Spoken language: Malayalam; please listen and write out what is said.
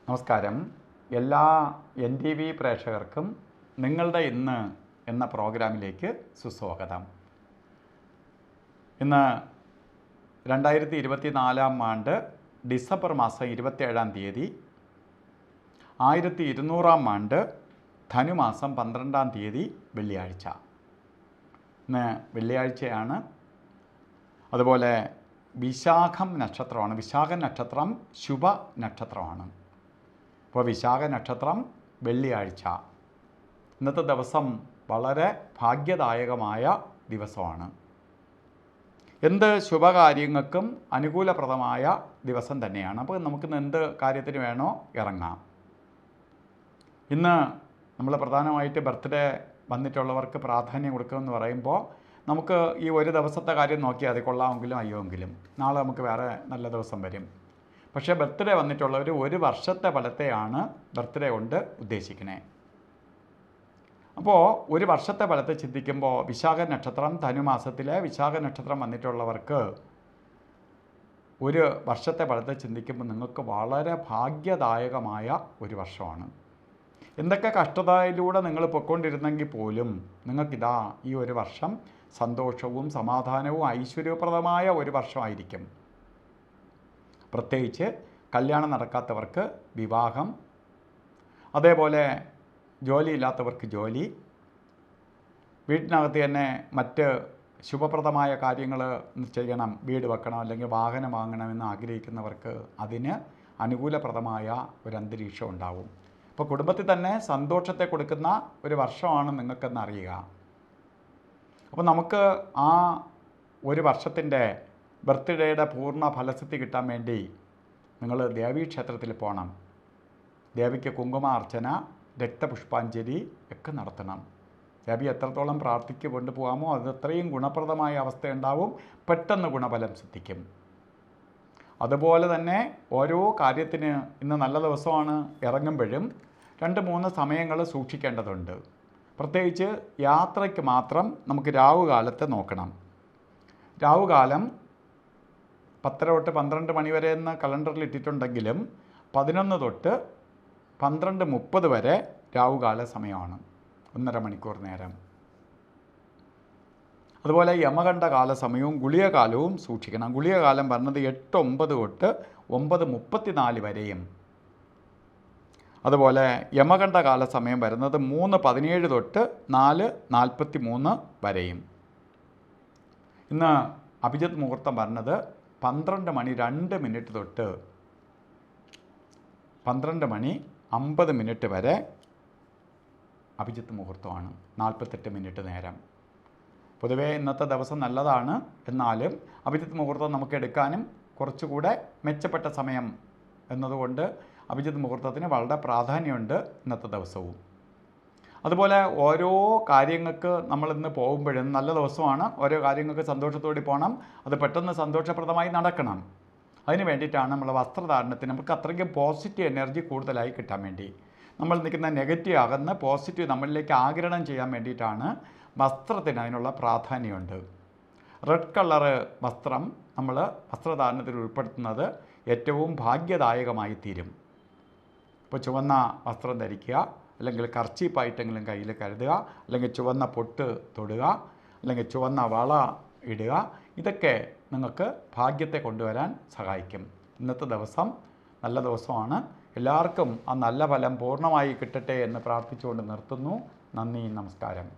നമസ്കാരം. എല്ലാ NTV പ്രേക്ഷകർക്കും നിങ്ങളുടെ ഇന്ന് എന്ന പ്രോഗ്രാമിലേക്ക് സുസ്വാഗതം. ഇന്ന് 2024 ആണ്ട് ഡിസംബർ മാസം 27-ാം തീയതി, 1200 ആണ്ട് ധനുമാസം 12-ാം തീയതി വെള്ളിയാഴ്ച. ഇന്ന് വെള്ളിയാഴ്ചയാണ്. അതുപോലെ വിശാഖം നക്ഷത്രമാണ്. വിശാഖ നക്ഷത്രം ശുഭ നക്ഷത്രമാണ്. അപ്പോൾ വിശാഖ നക്ഷത്രം വെള്ളിയാഴ്ച. ഇന്നത്തെ ദിവസം വളരെ ഭാഗ്യദായകമായ ദിവസമാണ്. എന്ത് ശുഭകാര്യങ്ങൾക്കും അനുകൂലപ്രദമായ ദിവസം തന്നെയാണ്. അപ്പോൾ നമുക്കിന്ന് എന്ത് കാര്യത്തിന് വേണോ ഇറങ്ങാം. ഇന്ന് നമ്മൾ പ്രധാനമായിട്ട് ബർത്ത്ഡേ വന്നിട്ടുള്ളവർക്ക് പ്രാധാന്യം കൊടുക്കുമെന്ന് പറയുമ്പോൾ നമുക്ക് ഈ ഒരു ദിവസത്തെ കാര്യം നോക്കിയാൽ അത് കൊള്ളാമെങ്കിലും അയ്യോമെങ്കിലും നാളെ നമുക്ക് വേറെ നല്ല ദിവസം വരും. പക്ഷേ ബർത്ത്ഡേ വന്നിട്ടുള്ളവർ ഒരു വർഷത്തെ ഫലത്തെയാണ് ബർത്ത്ഡേ കൊണ്ട് ഉദ്ദേശിക്കുന്നത്. അപ്പോൾ ഒരു വർഷത്തെ ഫലത്തെ ചിന്തിക്കുമ്പോൾ വിശാഖ നക്ഷത്രം ധനുമാസത്തിലെ വിശാഖ നക്ഷത്രം വന്നിട്ടുള്ളവർക്ക് ഒരു വർഷത്തെ ഫലത്തെ ചിന്തിക്കുമ്പോൾ നിങ്ങൾക്ക് വളരെ ഭാഗ്യദായകമായ ഒരു വർഷമാണ്. എന്തൊക്കെ കഷ്ടതയിലൂടെ നിങ്ങൾ പൊയ്ക്കൊണ്ടിരുന്നെങ്കിൽ പോലും നിങ്ങൾക്കിതാ ഈ ഒരു വർഷം സന്തോഷവും സമാധാനവും ഐശ്വര്യപ്രദമായ ഒരു വർഷമായിരിക്കും. പ്രത്യേകിച്ച് കല്യാണം നടക്കാത്തവർക്ക് വിവാഹം, അതേപോലെ ജോലിയില്ലാത്തവർക്ക് ജോലി, വീട്ടിനകത്ത് തന്നെ മറ്റ് ശുഭപ്രദമായ കാര്യങ്ങൾ ചെയ്യണം, വീട് വെക്കണം അല്ലെങ്കിൽ വാഹനം വാങ്ങണമെന്ന് ആഗ്രഹിക്കുന്നവർക്ക് അതിന് അനുകൂലപ്രദമായ ഒരു അന്തരീക്ഷം ഉണ്ടാവും. അപ്പോൾ കുടുംബത്തിൽ തന്നെ സന്തോഷത്തെ കൊടുക്കുന്ന ഒരു വർഷമാണ് നിങ്ങൾക്കെന്ന് അറിയുക. അപ്പോൾ നമുക്ക് ആ ഒരു വർഷത്തിൻ്റെ ബർത്ത്ഡേയുടെ പൂർണ്ണ ഫലസിദ്ധി കിട്ടാൻ വേണ്ടി നിങ്ങൾ ദേവീക്ഷേത്രത്തിൽ പോകണം. ദേവിക്ക് കുങ്കുമാർച്ചന, രക്തപുഷ്പാഞ്ജലി ഒക്കെ നടത്തണം. ദേവി എത്രത്തോളം പ്രാർത്ഥിക്ക് കൊണ്ടുപോകാമോ അത് അത്രയും ഗുണപ്രദമായ അവസ്ഥയുണ്ടാവും. പെട്ടെന്ന് ഗുണഫലം സിദ്ധിക്കും. അതുപോലെ തന്നെ ഓരോ കാര്യത്തിന് ഇന്ന് നല്ല ദിവസമാണ് ഇറങ്ങുമ്പോഴും 2-3 സമയങ്ങൾ സൂക്ഷിക്കേണ്ടതുണ്ട്. പ്രത്യേകിച്ച് യാത്രയ്ക്ക് മാത്രം നമുക്ക് രാവുകാലത്തെ നോക്കണം. രാവുകാലം 10 തൊട്ട് 12 മണി വരെ എന്ന് കലണ്ടറിൽ ഇട്ടിട്ടുണ്ടെങ്കിലും 11 തൊട്ട് 12:30 വരെ രാവുകാല സമയമാണ്, 1.5 മണിക്കൂർ നേരം. അതുപോലെ യമകണ്ഠകാല സമയവും ഗുളികകാലവും സൂക്ഷിക്കണം. ഗുളികകാലം പറഞ്ഞത് 8-9 തൊട്ട് 9:34 വരെയും, അതുപോലെ യമകണ്ഠകാല സമയം വരുന്നത് 3:17 തൊട്ട് 4:43 വരെയും. ഇന്ന് അഭിജിത്ത് മുഹൂർത്തം പറഞ്ഞത് 12 മണി 2 മിനിറ്റ് തൊട്ട് 12 മണി 50 മിനിറ്റ് വരെ അഭിജിത്ത് മുഹൂർത്തമാണ്, 48 മിനിറ്റ് നേരം. പൊതുവേ ഇന്നത്തെ ദിവസം നല്ലതാണ്. എന്നാലും അഭിജിത്ത് മുഹൂർത്തം നമുക്ക് എടുക്കാനും കുറച്ചുകൂടെ മെച്ചപ്പെട്ട സമയം എന്നതുകൊണ്ട് അഭിജിത്ത് മുഹൂർത്തത്തിന് വളരെ പ്രാധാന്യമുണ്ട് ഇന്നത്തെ ദിവസവും. അതുപോലെ ഓരോ കാര്യങ്ങൾക്ക് നമ്മളിന്ന് പോകുമ്പോഴും നല്ല ദിവസമാണ്. ഓരോ കാര്യങ്ങൾക്ക് സന്തോഷത്തോടെ പോകണം. അത് പെട്ടെന്ന് സന്തോഷപ്രദമായി നടക്കണം. അതിന് വേണ്ടിയിട്ടാണ് നമ്മൾ വസ്ത്രധാരണത്തിന് നമുക്ക് അത്രയ്ക്കും പോസിറ്റീവ് എനർജി കൂടുതലായി കിട്ടാൻ വേണ്ടി, നമ്മൾ നിൽക്കുന്ന നെഗറ്റീവ് അകന്ന് പോസിറ്റീവ് നമ്മളിലേക്ക് ആഗിരണം ചെയ്യാൻ വേണ്ടിയിട്ടാണ് വസ്ത്രത്തിന് അതിനുള്ള പ്രാധാന്യമുണ്ട്. റെഡ് കളറ് വസ്ത്രം നമ്മൾ വസ്ത്രധാരണത്തിൽ ഉൾപ്പെടുത്തുന്നത് ഏറ്റവും ഭാഗ്യദായകമായി തീരും. ഇപ്പോൾ ചുവന്ന വസ്ത്രം ധരിക്കുക, അല്ലെങ്കിൽ കർച്ചീപ്പായിട്ടെങ്കിലും കയ്യിൽ കരുതുക, അല്ലെങ്കിൽ ചുവന്ന പൊട്ട് തൊടുക, അല്ലെങ്കിൽ ചുവന്ന വള ഇടുക. ഇതൊക്കെ നിങ്ങൾക്ക് ഭാഗ്യത്തെ കൊണ്ടുവരാൻ സഹായിക്കും. ഇന്നത്തെ ദിവസം നല്ല ദിവസമാണ്. എല്ലാവർക്കും ആ നല്ല ഫലം പൂർണ്ണമായി കിട്ടട്ടെ എന്ന് പ്രാർത്ഥിച്ചുകൊണ്ട് നിർത്തുന്നു. നന്ദി, നമസ്കാരം.